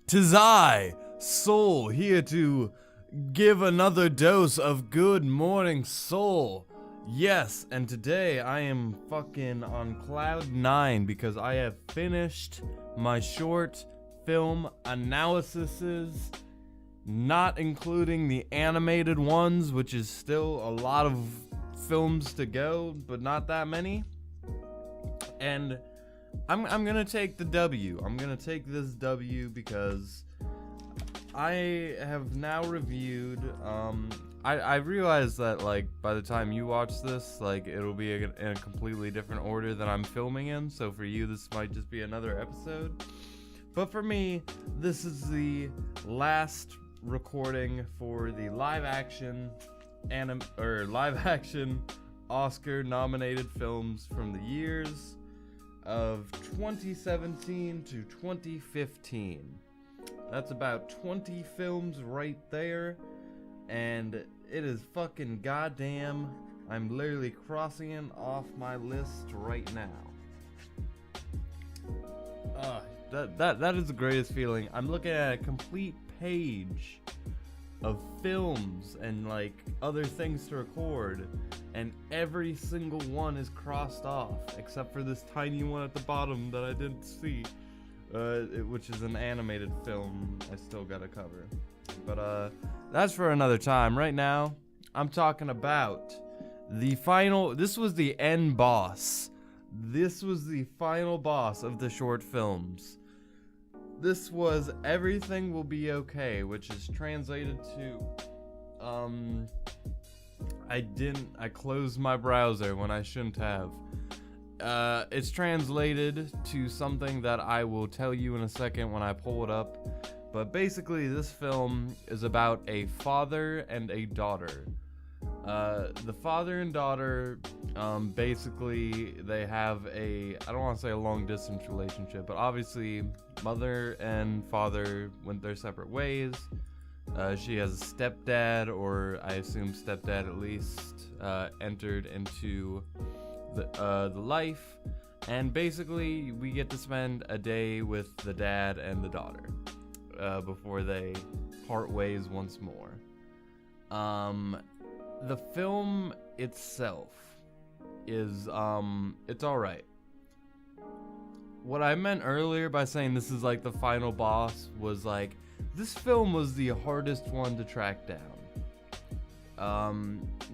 'Tis I, Soul, here to give another dose of Good Morning Soul. Yes, and today I am fucking on cloud 9 because I have finished my short film analyses, not including the animated ones, which is still a lot of films to go, but not that many. And I'm gonna take the W. I'm gonna take this W because I have now reviewed. I realize that like by the time you watch this, like it'll be in a completely different order than I'm filming in. So for you, this might just be another episode. But for me, this is the last recording for the live action Oscar-nominated films from the years of 2017 to 2015. That's about 20 films right there, and it is fucking goddamn. I'm literally crossing it off my list right now. That is the greatest feeling. I'm looking at a complete page of films and like other things to record, and every single one is crossed off except for this tiny one at the bottom that I didn't see, which is an animated film I still gotta cover. But that's for another time. Right now I'm talking about the final. This was the end boss. This was the final boss of the short films. This was Everything Will Be Okay, which is translated to, I closed my browser when I shouldn't have. It's translated to something that I will tell you in a second when I pull it up. But basically, this film is about a father and a daughter. The father and daughter, basically, they have I don't want to say a long distance relationship, but obviously, mother and father went their separate ways. She has a stepdad, or I assume stepdad at least, entered into the life, and basically, we get to spend a day with the dad and the daughter, before they part ways once more. The film itself is, it's alright. What I meant earlier by saying this is like the final boss was like, this film was the hardest one to track down.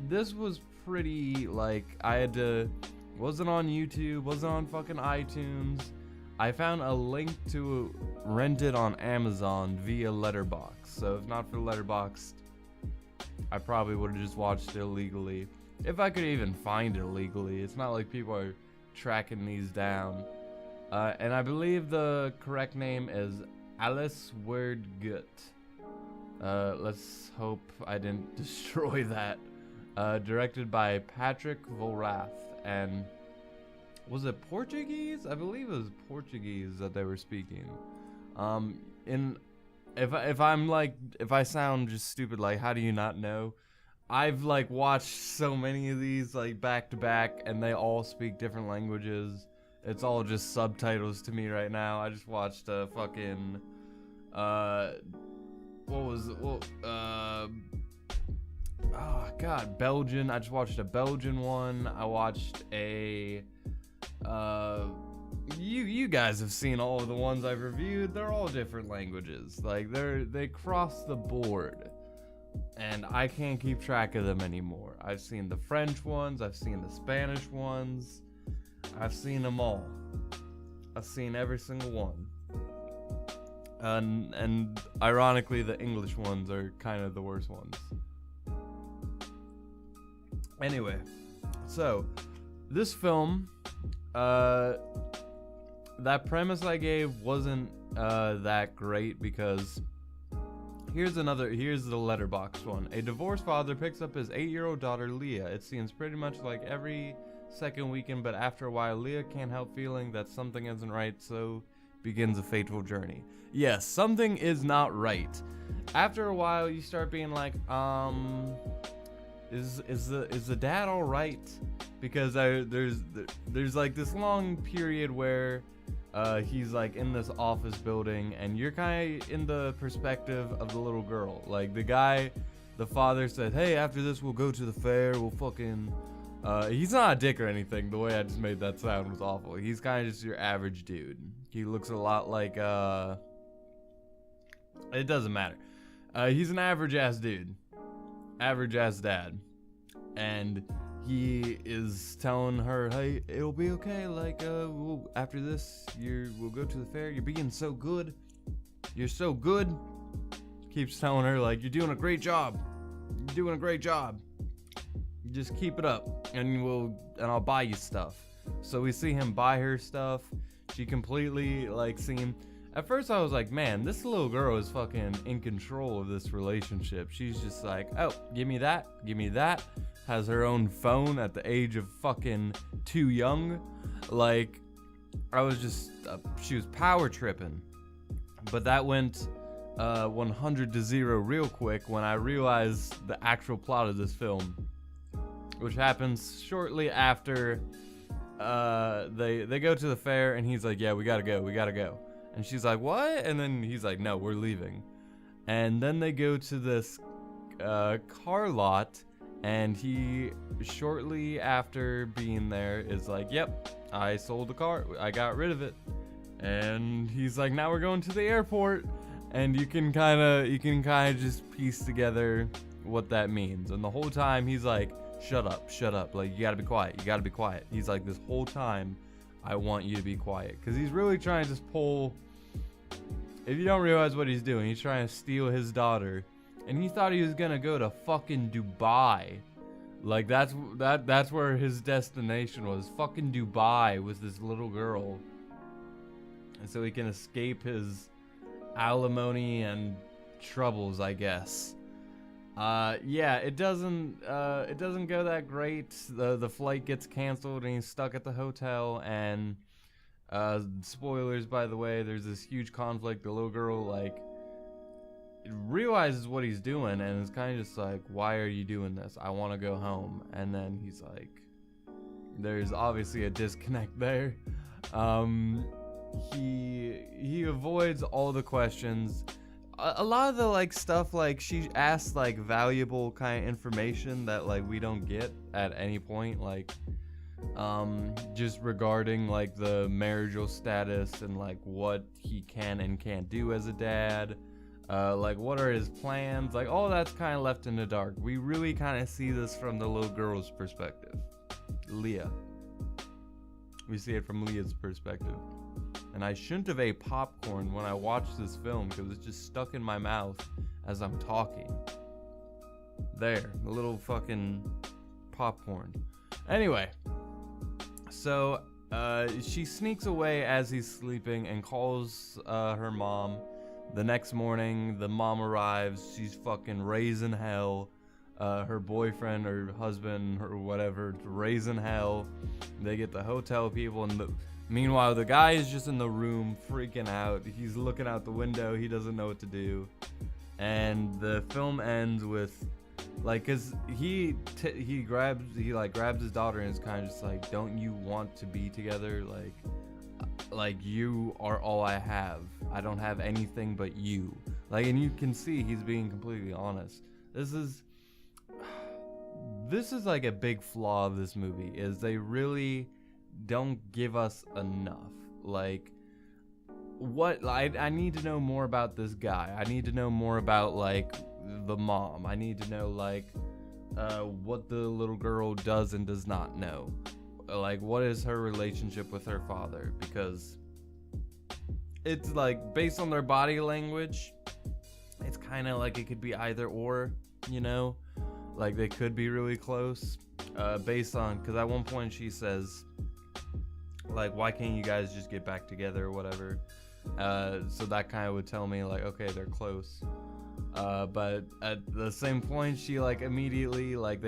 This was pretty, like, wasn't on YouTube, wasn't on fucking iTunes. I found a link to rent it on Amazon via Letterboxd. So if not for Letterboxd, I probably would have just watched it illegally. If I could even find it illegally. It's not like people are tracking these down. And I believe the correct name is Alice Word Gut. Let's hope I didn't destroy that. Directed by Patrick Volrath. And was it Portuguese? I believe it was Portuguese that they were speaking. If I sound just stupid, like, how do you not know? I've like watched so many of these like back to back, and they all speak different languages. It's all just subtitles to me right now. I just watched a fucking Belgian. I just watched a Belgian one. I watched a you guys have seen all of the ones I've reviewed. They're all different languages. Like they cross the board, and I can't keep track of them anymore. I've seen the French ones, I've seen the Spanish ones, I've seen them all. I've seen every single one. And ironically, the English ones are kind of the worst ones. Anyway, so this film, that premise I gave wasn't that great because here's the Letterboxd one. A divorced father picks up his 8-year-old daughter Leah. It seems pretty much like every second weekend, but after a while Leah can't help feeling that something isn't right, so begins a fateful journey. Yes, something is not right. After a while you start being like, is the dad all right? Because there's like this long period where he's like in this office building, and you're kind of in the perspective of the little girl. Like the father said, hey, after this we'll go to the fair, we'll fucking he's not a dick or anything. The way I just made that sound was awful. He's kind of just your average dude. He looks a lot like it doesn't matter. He's an average ass dude, average ass dad, and he is telling her, hey, it'll be okay, like after this we'll go to the fair, you're being so good, you're so good. Keeps telling her, like, you're doing a great job, just keep it up, and I'll buy you stuff. So we see him buy her stuff. She completely like at first I was like, man, this little girl is fucking in control of this relationship. She's just like, oh, give me that. Has her own phone at the age of fucking too young. Like, I was just, she was power tripping. But that went 100 to 0 real quick when I realized the actual plot of this film, which happens shortly after they go to the fair, and he's like, yeah, we gotta go. And she's like, what? And then he's like, no, we're leaving. And then they go to this car lot, and he, shortly after being there, is like, yep, I sold the car, I got rid of it. And he's like, now we're going to the airport. And you can kind of just piece together what that means. And the whole time he's like, shut up, like, you gotta be quiet. He's like, this whole time I want you to be quiet, because he's really trying to just pull, if you don't realize what he's doing, he's trying to steal his daughter. And he thought he was gonna go to fucking Dubai. Like, that's where his destination was. Fucking Dubai with this little girl. And so he can escape his alimony and troubles, I guess. Yeah, it doesn't go that great. The flight gets canceled, and he's stuck at the hotel, and spoilers, by the way, there's this huge conflict. The little girl, like, realizes what he's doing, and is kind of just like, why are you doing this? I want to go home. And then he's like, there's obviously a disconnect there. He avoids all the questions. A lot of the, like, stuff, like, she asks, like, valuable kind of information that, like, we don't get at any point, like, just regarding, like, the marital status and, like, what he can and can't do as a dad, like, what are his plans, like, all that's kind of left in the dark. We really kind of see this from the little girl's perspective, Leah. We see it from Leah's perspective. And I shouldn't have ate popcorn when I watched this film, because it's just stuck in my mouth as I'm talking. There, the little fucking popcorn. Anyway, so she sneaks away as he's sleeping and calls her mom. The next morning, the mom arrives. She's fucking raising hell. Her boyfriend or husband or whatever, raising hell. They get the hotel people, and meanwhile, the guy is just in the room freaking out. He's looking out the window. He doesn't know what to do. And the film ends with, like, cause he grabs his daughter and is kind of just like, don't you want to be together? Like you are all I have. I don't have anything but you. Like, and you can see he's being completely honest. This is like a big flaw of this movie, is they really don't give us enough. Like, what I need to know more about this guy. I need to know more about, like, the mom. I need to know, like, what the little girl does and does not know. Like, what is her relationship with her father? Because it's like, based on their body language, it's kind of like it could be either or, you know, like they could be really close, based on, because at one point she says, like, why can't you guys just get back together or whatever? So that kind of would tell me, like, okay, they're close. But at the same point, she, like, immediately, like,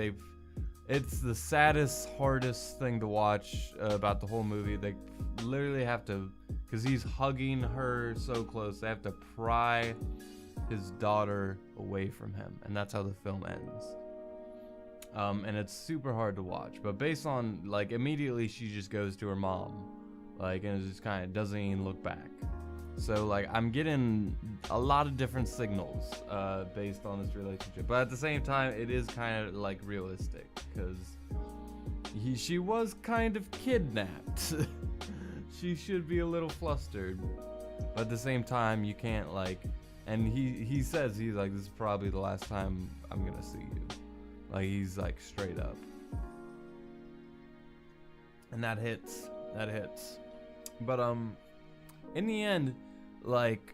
it's the saddest, hardest thing to watch about the whole movie. They literally have to, because he's hugging her so close, they have to pry his daughter away from him, and that's how the film ends. And it's super hard to watch, but based on, like, immediately she just goes to her mom, Like, and it just kind of doesn't even look back. So like I'm getting a lot of different signals based on this relationship, but at the same time it is kind of like realistic, because she was kind of kidnapped. She should be a little flustered, but at the same time you can't like, and he says, he's like, this is probably the last time I'm gonna see you. Like, he's like straight up, and that hits. But in the end, like,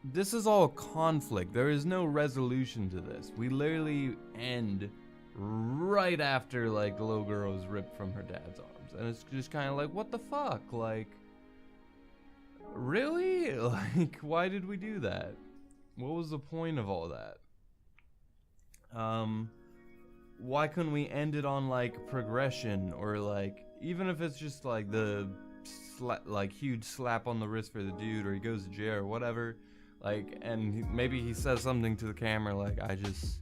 this is all conflict. There is no resolution to this. We literally end right after like the little girl is ripped from her dad's arms, and it's just kind of like, what the fuck? Like, really? Like, why did we do that? What was the point of all that? Why couldn't we end it on like progression, or like, even if it's just like the like huge slap on the wrist for the dude, or he goes to jail or whatever, like, and maybe he says something to the camera like, I just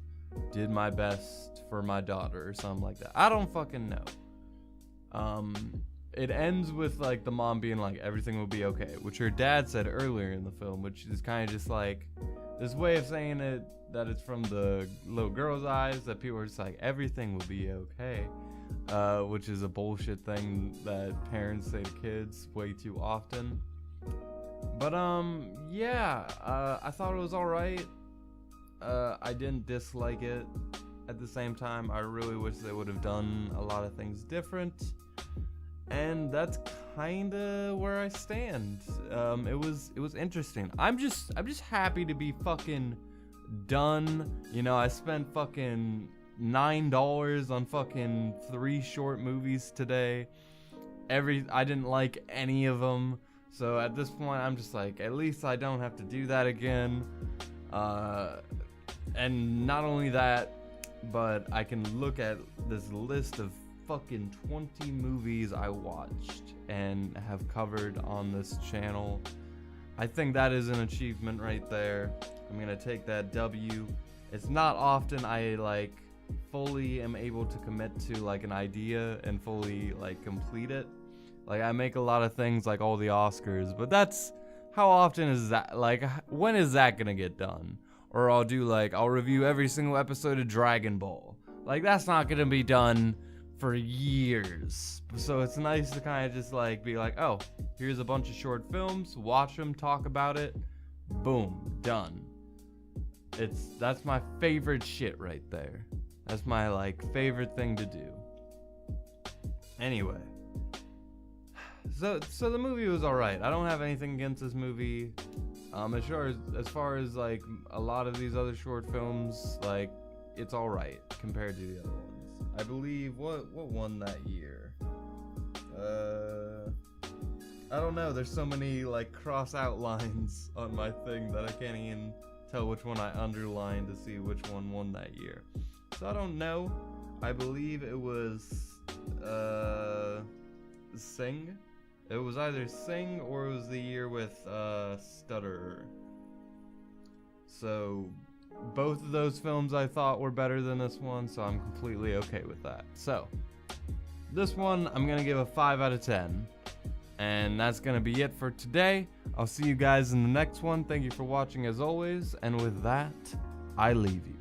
did my best for my daughter, or something like that. I don't fucking know. It ends with like the mom being like, everything will be okay, which her dad said earlier in the film, which is kind of just like this way of saying it, that it's from the little girl's eyes, that people are just like, everything will be okay. Which is a bullshit thing that parents say to kids way too often. But yeah, I thought it was alright. I didn't dislike it. At the same time, I really wish they would have done a lot of things different. And that's kinda where I stand. It was interesting. I'm just happy to be fucking done. You know, I spent fucking $9 on fucking 3 short movies today. I didn't like any of them, so at this point I'm just like, at least I don't have to do that again. And not only that, but I can look at this list of fucking 20 movies I watched and have covered on this channel. I think that is an achievement right there. I'm gonna take that W. It's not often I like fully am able to commit to like an idea and fully like complete it. Like, I make a lot of things like all the Oscars, but that's, how often is that, like, when is that gonna get done? Or I'll review every single episode of Dragon Ball. Like, that's not gonna be done for years. So it's nice to kind of just like be like, oh, here's a bunch of short films, watch them, talk about it, boom, done. That's my favorite shit right there. That's my like favorite thing to do. Anyway, so the movie was alright. I don't have anything against this movie. As far as like a lot of these other short films, like, it's alright compared to the other ones. I believe what won that year? I don't know. There's so many like cross outlines on my thing that I can't even tell which one I underlined to see which one won that year. So I don't know. I believe it was Sing. It was either Sing or it was the year with Stutterer. So both of those films I thought were better than this one, so I'm completely okay with that. So this one I'm gonna give a 5 out of 10. And that's gonna be it for today. I'll see you guys in the next one. Thank you for watching as always, and with that, I leave you.